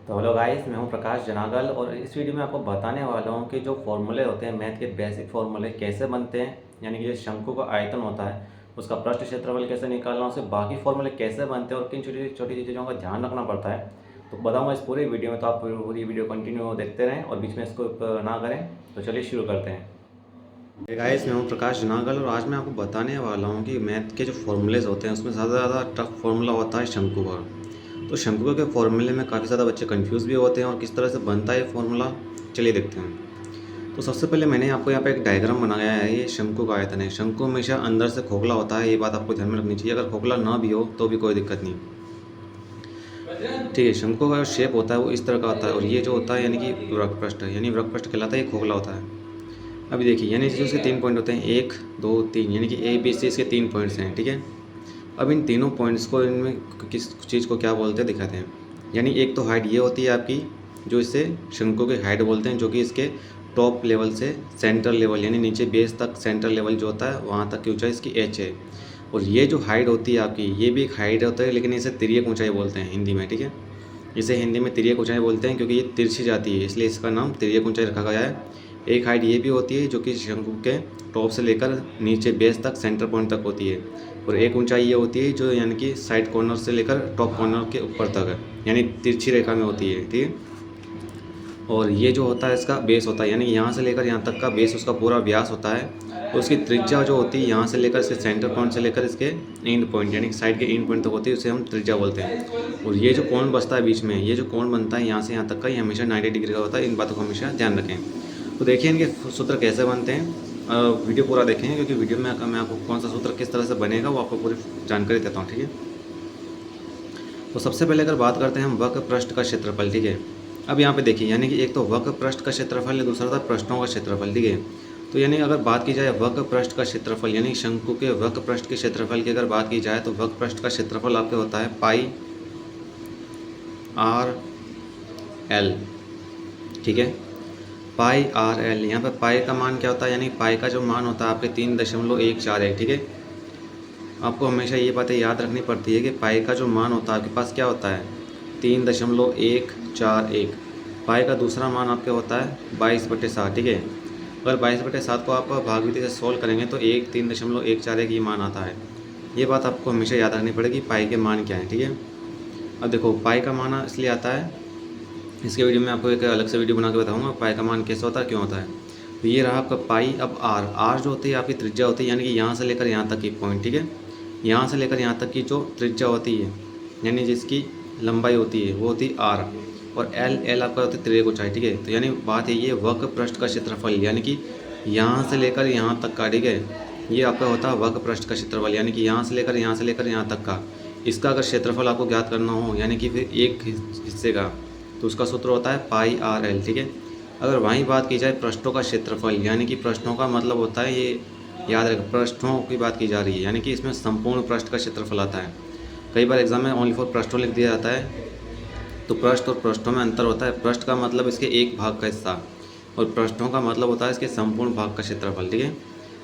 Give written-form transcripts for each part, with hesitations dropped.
तो hello guys, मैं हूं प्रकाश जनागल और इस वीडियो में आपको बताने वाला हूं कि जो फॉर्मूले होते हैं मैथ के बेसिक फॉर्मूले कैसे बनते हैं। यानी कि जो शंकु का आयतन होता है उसका पृष्ठ क्षेत्रफल कैसे निकालना, उसके बाकी फॉर्मूले कैसे बनते हैं और किन छोटी छोटी चीज़ों का ध्यान रखना पड़ता है तो बताऊँगा इस पूरी वीडियो में। तो आप पूरी वीडियो कंटिन्यू देखते रहें और बीच में इसको ना करें। तो चलिए शुरू करते हैं। गाइस, मैं हूं प्रकाश जनागल और आज मैं आपको बताने वाला हूं कि मैथ के जो फॉर्मूलेज होते हैं उसमें ज़्यादा टफ फॉर्मूला होता है शंकु का। तो शंकु के फॉर्मूले में काफ़ी ज़्यादा बच्चे कंफ्यूज भी होते हैं और किस तरह से बनता है ये फॉर्मूला, चलिए देखते हैं। तो सबसे पहले मैंने आपको यहाँ पे एक डायग्राम बनाया है। ये शंकु का आयतन है। शंकु हमेशा अंदर से खोखला होता है, ये बात आपको ध्यान में रखनी चाहिए। अगर खोखला ना भी हो तो भी कोई दिक्कत नहीं, ठीक है। शंकु का जो शेप होता है वो इस तरह का होता है और ये जो होता है यानी कि वृक्कपृष्ठ है, यानी वृक्कपृष्ठ कहलाता है, ये खोखला होता है। अभी देखिए, यानी जो उसके 3 पॉइंट होते हैं, 1 2 3, यानी कि ए बी सी इसके 3 पॉइंट्स हैं, ठीक है। अब इन तीनों पॉइंट्स को, इनमें किस चीज़ को क्या बोलते हैं दिखाते हैं। यानी एक तो हाइट ये होती है आपकी, जो इसे शंकु की हाइट बोलते हैं, जो कि इसके टॉप लेवल से सेंटर लेवल यानी नीचे बेस तक सेंटर लेवल जो होता है वहाँ तक की ऊंचाई इसकी एच है। और ये जो हाइट होती है आपकी, ये भी एक हाइट होता है, लेकिन इसे तिर्यक ऊंचाई बोलते हैं हिंदी में, ठीक है। इसे हिंदी में तिर्यक ऊंचाई बोलते हैं क्योंकि ये तिरछी जाती है, इसलिए इसका नाम तिर्यक ऊंचाई रखा गया है। एक हाइट ये भी होती है जो कि शंकु के टॉप से लेकर नीचे बेस तक सेंटर पॉइंट तक होती है। और एक ऊंचाई ये होती है जो यानी कि साइड कॉर्नर से लेकर टॉप कॉर्नर के ऊपर तक है, यानी तिरछी रेखा में होती है, ठीक है। और ये जो होता है इसका बेस होता है, यानी यहाँ से लेकर यहाँ तक का बेस उसका पूरा व्यास होता है। और उसकी त्रिज्या जो होती है यहाँ से लेकर इसके सेंटर पॉइंट से लेकर इसके एंड पॉइंट यानी साइड के एंड पॉइंट तक होती है, उसे हम त्रिज्या बोलते हैं। और ये जो कोण बचता है बीच में, ये जो कोण बनता है यहाँ से यहाँ तक का, ये हमेशा 90 डिग्री का होता है। इन बातों को हमेशा ध्यान रखें। तो देखिए इनके सूत्र कैसे बनते हैं। वीडियो पूरा देखें क्योंकि वीडियो में मैं आपको कौन सा सूत्र किस तरह से बनेगा वो आपको पूरी जानकारी देता हूँ, ठीक है। तो सबसे पहले अगर बात करते हैं हम वक्र पृष्ठ का क्षेत्रफल, ठीक है। अब यहाँ पे देखिए, यानी कि एक तो वक्र पृष्ठ का क्षेत्रफल है, दूसरा था पृष्ठों का क्षेत्रफल, ठीक है। तो यानी अगर बात की जाए वक्र पृष्ठ का क्षेत्रफल यानी शंकु के वक्र पृष्ठ के क्षेत्रफल की अगर बात की जाए तो वक्र पृष्ठ का क्षेत्रफल आपके होता है पाई आर एल, ठीक है। पाई आर एल, यहाँ पे पाई का मान क्या होता है, यानी पाई का जो मान होता है आपके 3.141, ठीक है। आपको हमेशा ये बातें याद रखनी पड़ती है कि पाई का जो मान होता है आपके पास क्या होता है, 3.141। पाई का दूसरा मान आपके होता है 22/7, ठीक है। अगर 22/7 को आप भागविधि से सोल्व करेंगे तो 3.141 ये मान आता है। ये बात आपको हमेशा याद रखनी पड़ेगी, पाई के मान क्या है, ठीक है। अब देखो, पाई का मान इसलिए आता है, इसके वीडियो में आपको एक अलग से वीडियो बना के बताऊँगा पाई का मान कैसे होता है, क्यों होता है। तो ये रहा आपका पाई। अब आर जो होती है आपकी त्रिज्या होती है, यानी कि यहाँ से लेकर यहाँ तक की पॉइंट, ठीक है। यहाँ से लेकर यहाँ तक की जो त्रिज्या होती है यानी जिसकी लंबाई होती है वो होती है आर। और एल आपका होता है तिर्यक ऊंचाई, ठीक है। तो यानी बात है ये वक्र पृष्ठ का क्षेत्रफल, यानी कि यहाँ से लेकर यहाँ तक का, ठीक है। ये आपका होता है वक्र पृष्ठ का क्षेत्रफल, यानी कि यहाँ से लेकर यहाँ तक का। इसका अगर क्षेत्रफल आपको ज्ञात करना हो यानी कि फिर एक हिस्से का, तो उसका सूत्र होता है पाई आर एल, ठीक है। अगर वहीं बात की जाए पृष्ठों का क्षेत्रफल, यानी कि पृष्ठों का मतलब होता है, ये याद रखें पृष्ठों की बात की जा रही है, यानी कि इसमें संपूर्ण पृष्ठ का क्षेत्रफल आता है। कई बार एग्जाम में ओनली फॉर पृष्ठों लिख दिया जाता है, तो पृष्ठ और पृष्ठों में अंतर होता है। पृष्ठ का मतलब इसके एक भाग का हिस्सा और पृष्ठों का मतलब होता है इसके संपूर्ण भाग का क्षेत्रफल, ठीक है।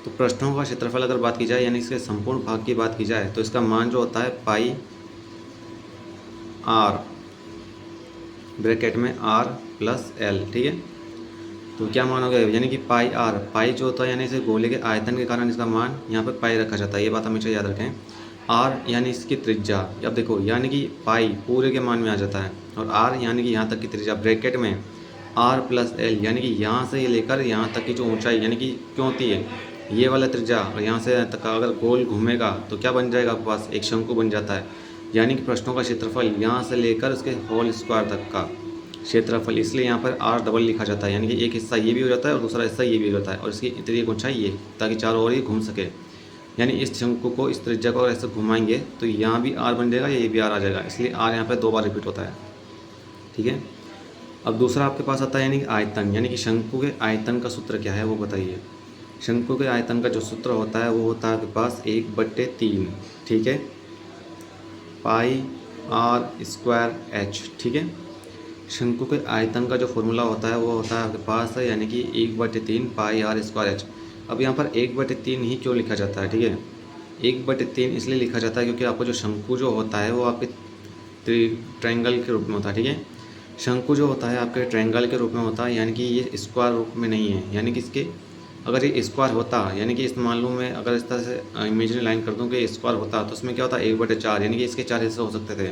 तो पृष्ठों का क्षेत्रफल अगर बात की जाए यानी इसके संपूर्ण भाग की बात की जाए तो इसका मान जो होता है पाई आर, ब्रैकेट में आर प्लस एल, ठीक है। तो क्या मान हो गया, यानी कि पाई आर, पाई जो होता है यानी इसे गोले के आयतन के कारण इसका मान यहाँ पे पाई रखा जाता है, ये बात हमेशा याद रखें। आर यानी इसकी त्रिज्या, अब देखो यानी कि पाई पूरे के मान में आ जाता है और आर यानी कि यहाँ तक की त्रिज्या, ब्रैकेट में आर प्लस एल, यानी कि यहाँ से लेकर यहाँ तक की जो ऊंचाई यानी कि क्यों होती है ये वाला त्रिज्या, और यहाँ से तक का अगर गोल घूमेगा तो क्या बन जाएगा आपके पास, एक शंकु बन जाता है। यानी कि पृष्ठों का क्षेत्रफल यहाँ से लेकर उसके होल स्क्वायर तक का क्षेत्रफल, इसलिए यहाँ पर आर डबल लिखा जाता है। यानी कि एक हिस्सा ये भी हो जाता है और दूसरा हिस्सा ये भी हो जाता है और इसकी त्रिज्या ऊंचाई ये, ताकि चारों ओर ये घूम सके। यानी इस शंकु को इस त्रिज्या को ऐसे घुमाएंगे तो यहाँ भी आर बन जाएगा, ये भी आर आ जाएगा, इसलिए आर यहाँ पर 2 बार रिपीट होता है, ठीक है। अब दूसरा आपके पास आता है यानी कि आयतन, यानी कि शंकु के आयतन का सूत्र क्या है वो बताइए। शंकु के आयतन का जो सूत्र होता है वो होता है आपके पास 1/3, ठीक है, पाई आर स्क्वायर एच, ठीक है। शंकु के आयतन का जो फॉर्मूला होता है वो होता है आपके पास है यानी कि 1/3 पाई आर स्क्वायर एच। अब यहाँ पर 1/3 ही क्यों लिखा जाता है, ठीक है। 1/3 इसलिए लिखा जाता है क्योंकि आपको जो शंकु जो होता है वो आपके ट्रायंगल के रूप में होता है, ठीक है। शंकु जो होता है आपके ट्रायंगल के रूप में होता है, यानी कि ये स्क्वायर रूप में नहीं है। यानी कि इसके अगर ये स्क्वायर होता, यानी कि इस मान लो मैं अगर इस तरह से इमेजिनरी लाइन कर दूँ कि स्क्वायर होता, तो उसमें क्या होता है 1/4, यानी कि इसके 4 हिस्से हो सकते थे।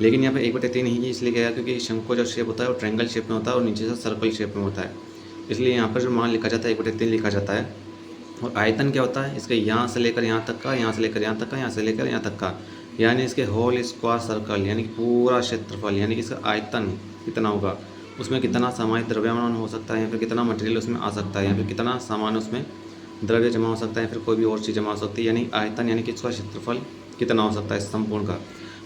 लेकिन यहाँ पे 1/3 ही इसलिए गया क्योंकि शंकु जो शेप होता है वो ट्रायंगल शेप में होता है और नीचे से सर्कल शेप में होता है, इसलिए यहाँ पर जो मान लिखा जाता है 1/3 लिखा जाता है। और आयतन क्या होता है, इसके यहाँ से लेकर यहाँ तक का, यहाँ से लेकर यहाँ तक का, यहाँ से लेकर यहाँ तक का, यानी इसके होल स्क्वायर सर्कल, यानी कि पूरा क्षेत्रफल, यानी कि इसका आयतन कितना होगा, उसमें कितना सामान्य द्रव्यमान हो सकता है या फिर कितना मटेरियल उसमें आ सकता है या फिर कितना सामान उसमें द्रव्य जमा हो सकता है, फिर कोई भी और चीज़ जमा हो सकती है, यानी आयतन, यानी कि इसका क्षेत्रफल कितना हो सकता है संपूर्ण का।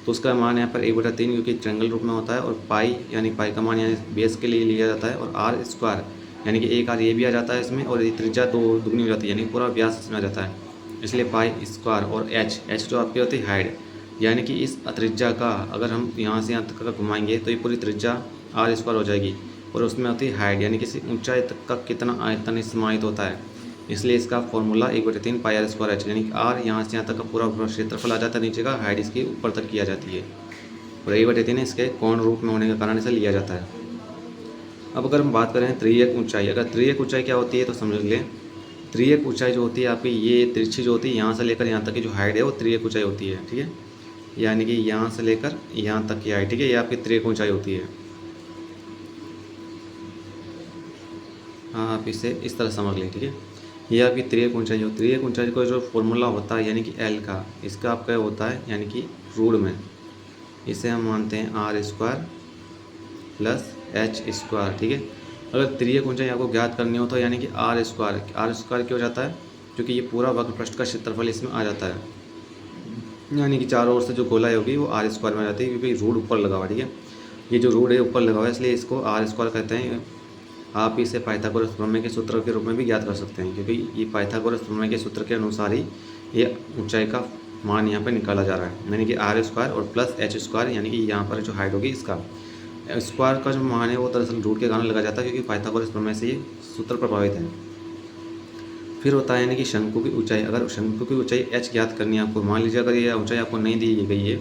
तो उसका मान यहाँ पर 1/3 क्योंकि ट्रायंगल रूप में होता है, और पाई यानी पाई का मान यानी बेस के लिए लिया जाता है, और आर स्क्वायर यानी कि एक आर ये भी आ जाता है इसमें, और ये त्रिज्या 2 दुगनी हो जाती है, यानी पूरा व्यास इसमें आ जाता है, इसलिए पाई स्क्वायर। और एच जो आपकी होती है हाइट, यानी कि इस त्रिज्या का अगर हम यहाँ से यहाँ तक का घुमाएंगे तो ये पूरी त्रिज्या आर स्क्वायर हो जाएगी, और उसमें होती है हाइट, यानी कि इस ऊंचाई तक का कितना आयतन समाहित होता है, इसलिए इसका formula 1/3 pi r square h, यानी कि आर यहाँ से यहाँ तक का पूरा क्षेत्रफल आ जाता है नीचे का, हाइट इसकी ऊपर तक किया जाती है, और 1/3 इसके कोण रूप में होने के कारण इसे लिया जाता है। अब अगर हम बात करें त्रियक ऊंचाई, अगर त्रियक ऊंचाई क्या होती है तो समझ लें। त्रियक ऊंचाई जो होती है आपकी, ये तिरछी जो होती है यहाँ से लेकर यहाँ तक की जो हाइट है वो त्रियक ऊंचाई होती है, ठीक है, यानी कि यहाँ से लेकर यहाँ तक की हाइट, ठीक है, ये आपकी त्रियक ऊंचाई होती है। हाँ, आप इसे इस तरह समझ लें, ठीक है, ये आपकी त्रियक ऊंचाई हो। त्रियक ऊंचाई का जो फॉर्मूला होता है यानी कि एल का, इसका आपका होता है यानी कि रूट में, इसे हम मानते हैं r square plus h square, ठीक है। अगर त्रियक ऊंचाई आपको ज्ञात करनी हो तो यानी कि आर स्क्वायर क्यों हो जाता है, क्योंकि ये पूरा वक्रपृष्ठ का क्षेत्रफल इसमें आ जाता है, यानी कि चारों ओर से जो गोलाई होगी वो आर स्क्वायर में आ जाती है, क्योंकि रूट ऊपर लगा हुआ है, ठीक है, ये जो रूट है ऊपर लगा हुआ है इसलिए इसको आर स्क्वायर कहते हैं। आप इसे पाइथागोरस प्रमेय के सूत्र के रूप में भी ज्ञात कर सकते हैं, क्योंकि ये पाइथागोरस प्रमेय के सूत्र के अनुसार ही ये ऊंचाई का मान यहाँ पर निकाला जा रहा है, यानी कि आर स्क्वायर और प्लस एच स्क्वायर, यानी कि यहाँ पर जो हाइट होगी इसका स्क्वायर का जो मान है वो दरअसल रूट के कारण लगा जाता है, क्योंकि पाइथागोरस प्रमेय से ये सूत्र प्रभावित है। फिर होता है यानी कि शंकु की ऊंचाई, अगर शंकु की ऊंचाई एच ज्ञात करनी है आपको, मान लीजिए अगर ये ऊंचाई आपको नहीं दी गई है,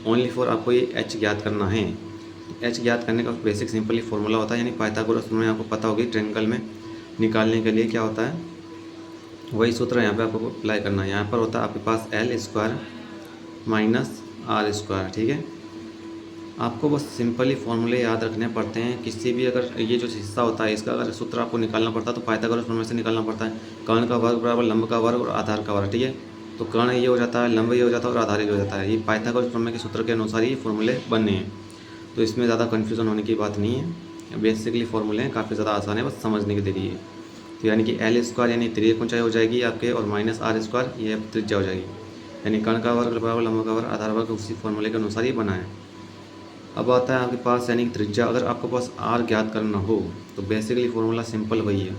ओनली फॉर आपको ये एच ज्ञात करना है, एच ज्ञात करने का बेसिक सिंपली फॉर्मूला होता है, यानी पाइथागोरस प्रमेय आपको पता होगी ट्रायंगल में निकालने के लिए क्या होता है, वही सूत्र यहाँ पे आपको अप्लाई करना है। यहाँ पर होता है आपके पास L square minus R square, ठीक है। आपको बस सिंपली फॉर्मूले याद रखने पड़ते हैं, किसी भी अगर ये जो हिस्सा होता है इसका अगर सूत्र आपको निकालना पड़ता है तो पाइथागोरस प्रमेय से निकालना पड़ता है। कर्ण का वर्ग बराबर लंब का वर्ग और आधार का वर्ग, ठीक है, तो कर्ण ये हो जाता है, लंब ये हो जाता है और आधार ये हो जाता है। ये पाइथागोरस प्रमेय के सूत्र के अनुसार ही फॉर्मूले बनने हैं, तो इसमें ज़्यादा कन्फ्यूज़न होने की बात नहीं है, बेसिकली फॉर्मूले हैं, काफ़ी ज़्यादा आसान है, बस समझने के लिए। तो यानी कि एल स्क्वायर यानी त्रियक ऊंचाई हो जाएगी आपके, और माइनस आर स्क्वायर ये त्रिज्या हो जाएगी, यानी कर्ण का वर्ग बराबर लंब का वर्ग आधार वर्ग उसी फॉर्मूले के अनुसार ही बना है। अब आता है आपके पास यानी कि त्रिज्या, अगर आपके पास आर ज्ञात करना हो तो बेसिकली फॉर्मूला सिंपल वही है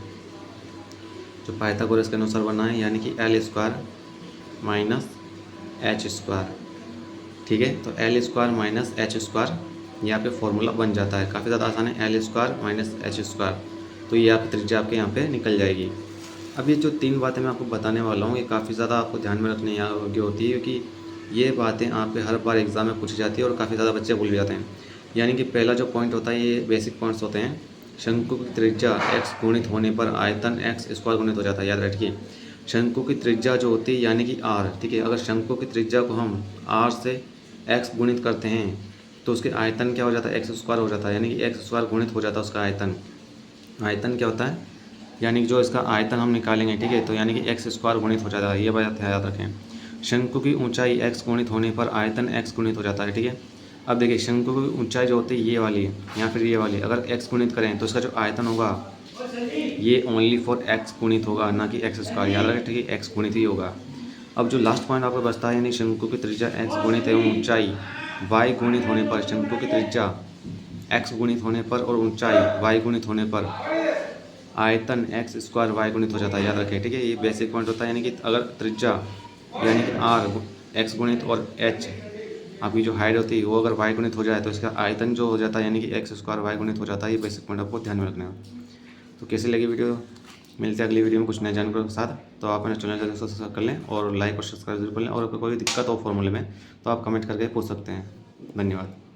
जो पाइथागोरस के अनुसार बना है, यानी कि L square minus H square, ठीक है। तो L square minus H square यहाँ पे फॉर्मूला बन जाता है, काफ़ी ज़्यादा आसान है, L square minus H square, तो ये आपकी त्रिज्या आपके यहाँ पे निकल जाएगी। अब ये जो 3 बातें मैं आपको बताने वाला हूँ ये काफ़ी ज़्यादा आपको ध्यान में रखने योग्य होती है, क्योंकि ये बातें आपके हर बार एग्ज़ाम में पूछी जाती है और काफ़ी ज़्यादा बच्चे भूल जाते हैं। यानी कि पहला जो पॉइंट होता है ये बेसिक पॉइंट्स होते हैं। शंकु की त्रिज्या x गुणित होने पर आयतन x स्क्वायर गुणित हो जाता है, याद रखिए। शंकु की त्रिज्या जो होती है यानी कि r, ठीक है, अगर शंकु की त्रिज्या को हम r से x गुणित करते हैं तो उसके आयतन क्या हो जाता है, x स्क्वायर हो जाता है, यानी कि x स्क्वायर गुणित हो जाता है उसका आयतन। आयतन क्या होता है, यानी कि जो इसका आयतन हम निकालेंगे, ठीक है, तो यानी कि x स्क्वायर गुणित हो जाता है, ये बात याद रखें। शंकु की ऊंचाई x गुणित होने पर आयतन x गुणित हो जाता है, ठीक है। अब देखिए शंकु की ऊंचाई जो होती है ये वाली या फिर ये वाली, अगर x गुणित करें तो इसका जो आयतन होगा ये ओनली फॉर x गुणित होगा, ना कि x स्क्वायर, याद रखें, ठीक है, x गुणित ही होगा। अब जो लास्ट पॉइंट आपको बचता है यानी शंकु की त्रिज्या x गुणित एवं ऊंचाई y गुणित होने पर, शंकु की त्रिज्या x गुणित होने पर और ऊंचाई y गुणित होने पर आयतन x स्क्वायर y गुणित हो जाता है, याद रखें, ठीक है। ये बेसिक पॉइंट होता है, यानी कि अगर त्रिज्या यानी कि r x गुणित और h आपकी जो हाइट होती है वो अगर y गुणित हो जाए तो इसका आयतन जो हो जाता है यानी कि x स्क्वायर y गुणित हो जाता है। ये बेसिक पॉइंट आपको ध्यान में रखना है। तो कैसी लगी वीडियो, मिलते हैं अगली वीडियो में कुछ नए जानकारियों के साथ। तो आप अपने चैनल को सब्सक्राइब कर लें और लाइक और सब्सक्राइब जरूर कर लें, और अगर कोई दिक्कत हो फॉर्मूले में तो आप कमेंट करके पूछ सकते हैं। धन्यवाद।